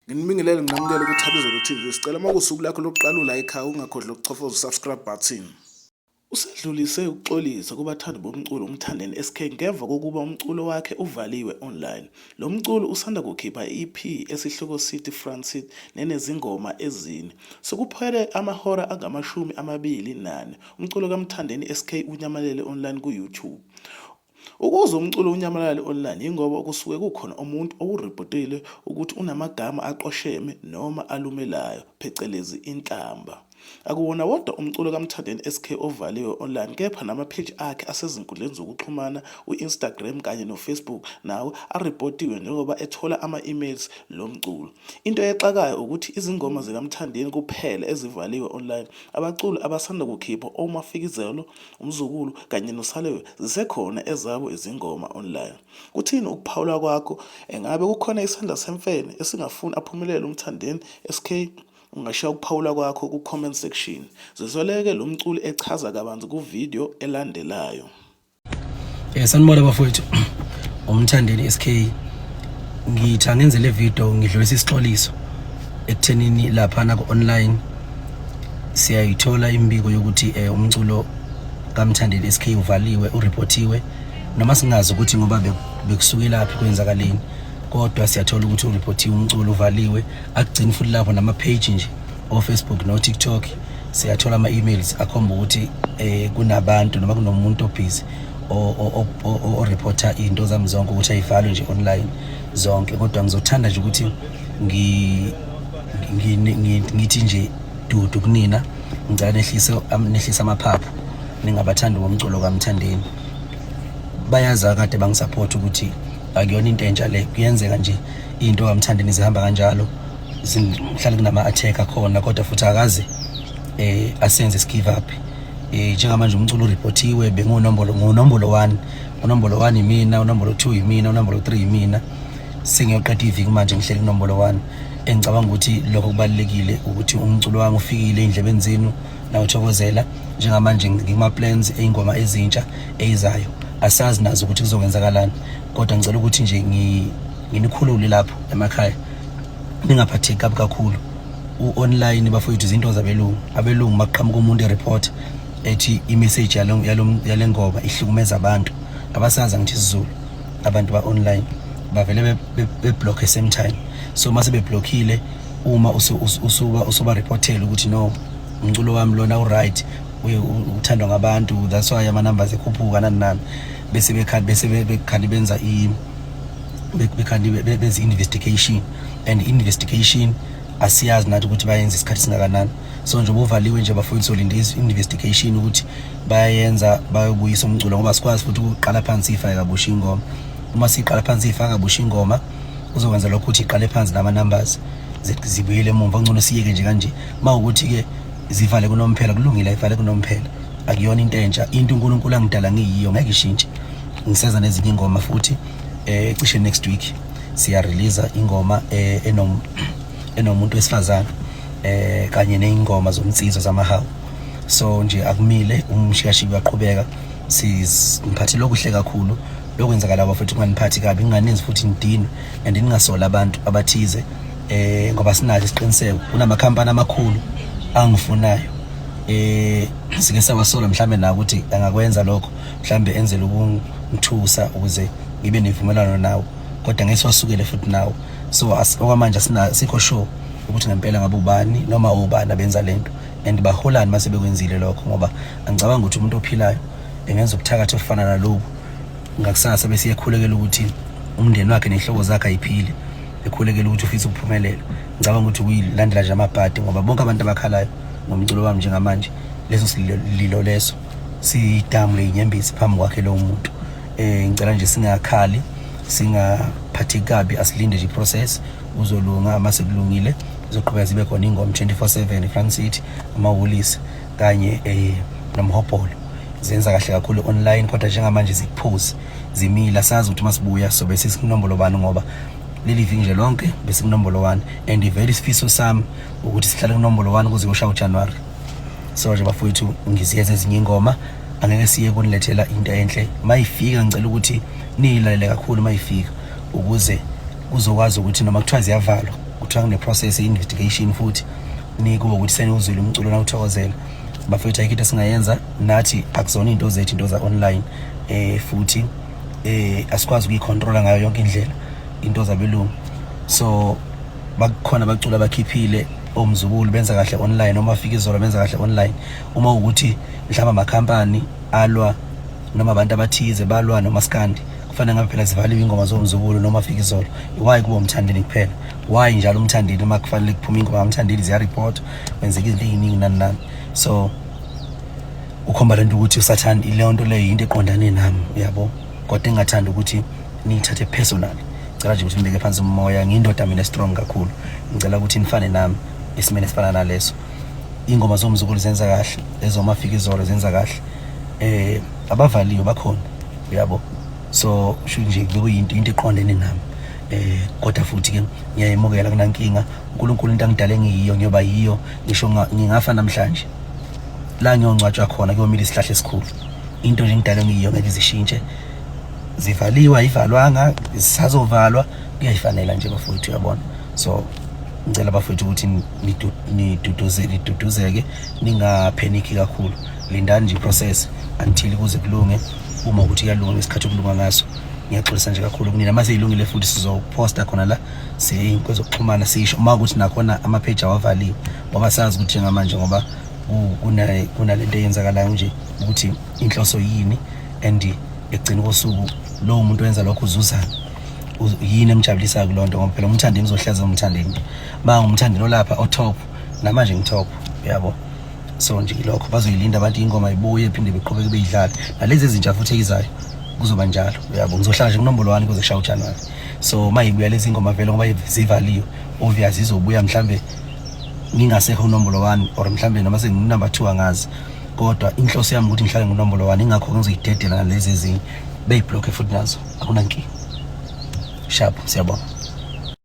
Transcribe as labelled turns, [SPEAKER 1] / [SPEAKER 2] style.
[SPEAKER 1] Nginibingelele nginamukele ukuthi Abezolo TV sicela makusuku lakho lokuqala ulike ungakhohlwa ukuchofoza subscribe button. Usedlulise ukuxolisa kubathandi bomculo uMthandeni SK ngemva kokuba umculo wakhe uvaliwe online. Lo mculo usanda kukhipha EP esihloko sithi Francis nenezingoma ezine. Sekuphele amahora angama-24 umculo kaMthandeni SK unyamalele online ku YouTube. Ukuze umculo unyamalale online ingoba kusuke kukhona umuntu owurepotile ukuthi unamagama aqosheme noma alumelayo phecelezi inhlamba. Akuwona wodwa umculo kaMthandeni SK ovaliwe online kepha namapage akhe asezinkundleni zokuxhumana uInstagram kanye noFacebook nawo areportiwe njengoba ethola ama-emails lo mculo. Into exakayo ukuthi izingoma zikaMthandeni kuphela ezivaliwe online. Abaculi abasanda kukhipha oMafikizelo, uMzukulu kanye noSalewe zisekhona ezabo izingoma online. Kuthini ukuphawula kwakho? Engabe kukhona isandla semfene esingafuni aphumelele uMthandeni SK? Ungashiya ukuphawula kwakho ku-comment section. Zizweleke lo mculi echaza kabanzi ku-video elandelayo.
[SPEAKER 2] Sanibona bafowethu. uMthandeni SK ngithi ngenze le video ngidlulisa isixoliso ekuthenini lapha ku online siyayithola imbiko yokuthi umculo kaMthandeni SK uvaliwe ureportiwe noma singazi ukuthi ngoba bekusuke laphi kwenzakaleni, kodwa siyathola ukuthi ureportiwe umculo uvaliwe. Akugcini futhi lapho nama page nje o Facebook no TikTok siyathola ama-emails akhomba ukuthi kunabantu noma kunomuntu obhizi o reporter into zami zonke ukuthi ayivalwe nje online zonke. Kodwa ngizothanda nje ukuthi ngithi nje dudu kunina ngicela nehlisa amaphaphu ningabathandi bomculo kaMthandeni. Bayaza kade bangisupport ukuthi akuyona into entsha le, kuyenzeka nje into kaMthandeni zihamba kanjalo, mhlawumbe kunama-attack akhona, kodwa futhi akaze asenze give up. Njengamanje umculo ureportiwe ngunombolo 1, unombolo 1 imina, unombolo 2 imina, unombolo 3 imina. Sengiyoqeda iviki manje ngihleli kunombolo 1. Engicabanga ukuthi lokho kubalekile ukuthi umculo wami ufikile endlebeni zenu nawuthokozela. Njengamanje ngima plans eingoma ezintsha eyizayo, asazi nazo ukuthi kuzokwenzakalani, kodwa ngicela ukuthi nje nginikhulule lapho emakhaya ningaphatheki kabi kakhulu. Online bafowethu izinto abelungu maqhamuka umuntu ereport ethi imessage yale ngoma ihlukumeza abantu abasazi ngithi isiZulu. Abantu ba online bavele be-block same time. So mase beblockile, uma usuba reportela ukuthi no umculo wami lona u-right uthandwa ngabantu, that's why ama numbers ekhuphuka nani bese bekhali benza benza investigation, and investigation asiyazi nathi ukuthi bayenza isikhathi singakanani. So nje bovaliwe nje bafowethu solinda investigation ukuthi bayenza bayobuyisa umculo, ngoba sikwazi futhi ukuqala phansi ifaka kabusha ingoma. Uma siqala phansi ifaka kabusha ingoma uzokwenza lokho ukuthi iqale phansi nama numbers zibuyele emuva. Ngcono siyeke nje kanje, mawukuthi ke zivale kunomphela kulungile, ivale kunomphela, akuyona into entsha. Into uNkulunkulu angidala ngiyiyo ngeke ishintshe. Ngiseza nezinye ingoma futhi cishe next week siya release ingoma enomuntu wesifazana kanye neingoma zomtsizo zamahawu. So nje akumile umshikashi uyaqhubeka, simphathi lokuhle kakhulu lokwenzakala bafethu, kunganiphathi kabi, nginganinzi futhi ngidini and ningasola abantu abathize ngoba sinathi isiqiniseko kunamakhampani amakhulu angifunayo sike sawasola mhlambe na ukuthi angakwenza lokho, mhlambe enzele ukungithusa ukuze ngibe nevumelano nawo, kodwa ngeke siwasukele futhi nawo. So okwamanje sikho sure ukuthi ngempela ngabe ubani noma ubani abenza lento and baholani mase bekwenzile lokho, ngoba angicabanga ukuthi umuntu ophilayo engenza ubuthakathi ofana nalobu ngakusasa bese ekhulekela ukuthi umndeni wakhe nehloko zakhe ayiphile, ekhulekela ukuthi ufisa ukuphumelela. Ngicabanga ukuthi kuyilandela nje amabhadi, ngoba bonke abantu abakhalayo ngomculo wami njengamanje leso sililo leso sidamule inyembezi phambi kwakhe lo muntu. Ngicela nje singakhali, singaphatheki kabi, asilinde nje iprocess uzolunga. Mase kulungile zizoqhubeka zibe khona ingoma 24/7 Francis, amawulisi kanye nomhobholo zenza kahle kakhulu online, kodwa njengamanje zikuphuze zimila. Sazi ukuthi masibuya sobe sesikunombolo 1, ngoba leli viki nje lonke bese kunombolo 1 and very sifiso sami ukuthi sihlale kunombolo 1 kuze kushaya uJanuary. So nje bafowethu ngiziyeza ezinye ingoma, angeke siye kunilethela into enhle. Mayifika ngicela ukuthi niyilalele kakhulu mayifika ukuze uzokwazi ukuthi noma kuthiwa ziyavalwa kuthiwa kune-process ye-investigation futhi nikuba ukuthi seniwuzwile umculo nawuthokozela bafethu ayikho into esingayenza nathi akuzona into zethu into za-online futhi asikwazi ukuyicontrola ngayo yonke indlela into zabelungu. So bakhona bacula bakhiphile omzukulu benza kahle online noma afika izolo benza kahle online. Uma ukuthi mhlawumbe amakhampani alwa noma abantu abathize balwa noma skandi kufanele ngabe phela zivaliwe ingoma zomzukulu noma afika izolo. Why kuba umthandeni kuphela? Why njalo umthandeni uma kufanele kuphume ingoma umthandeni ziya report kwenzeka izinto eziningi nani. So ukhomba lento ukuthi usathanda ile nto leyo into eqondane nami yabo, kodwa engathanda ukuthi niyithathe personal. Ngicela nje ukuthi nibeke phansi umoya, ngiyindoda mina strong kakhulu, ngicela ukuthi nifane nami esimene sifana naleso. Ingoma zomzukulu zenza kahle, ezomafika izolo zenza kahle, abavaliwe bakhona yabo. So sho nje bekuyinto eqondene nami, kodwa futhi ke ngiyayemukela kunankinga. uNkulunkulu into angidale ngiyiyo ngiyoba yiyo, ngisho ngingafa namhlanje la ngiyongcwatshwa khona kuyomila isihlahla esikhulu. Into nje ngidale ngiyiyo ngeke izishintshe, zivaliwe ayivalwanga zisazovalwa kuyayifanela nje bafowethu uyabona. So ngicela bafowethu ukuthi niduduzeke ningapheniki kakhulu, lindani nje process until kuze kulunge. Uma ukuthi kuyalunga ngesikhathi kulunga ngaso ngiyaxolisa nje kakhulu kunina. Mase ilungile futhi sizoposta khona la kwezokuxhumana sisho uma ukuthi nakhona ama-page awavaliwe, ngoba sazi ukuthi njengamanje ngoba kunalento eyenzakalayo nje ukuthi inhloso yini and ekugcina kosuku lowo muntu wenza lokho uzuzana yini emjabulisayo kulonto, ngoba phela umthandeni uzohleza umthandeni. Manga umthandeni olapha otop namanje ngitop yabo. So nje lokho bazoyilinda abantu ingoma ibuye iphinde beqhubeke beyidlala nalezi ezintsha futhi eyizayo kuzoba njalo yabo. Ngizohlala nje kunombolo 1 kuze kushaye uJanuary. So mayibuya lezi ingoma vele ngoba zivaliwe obvious izobuya mhlambe ngingasekho unombolo 1 or mhlambe noma senginumber 2 angazi, kodwa inhloso yami ukuthi ngihlale ngunombolo 1. Ingakho ngizoyidedela nalezi ezinye beyiblock futhi nazo akunankinga. Sharp, siyabonga.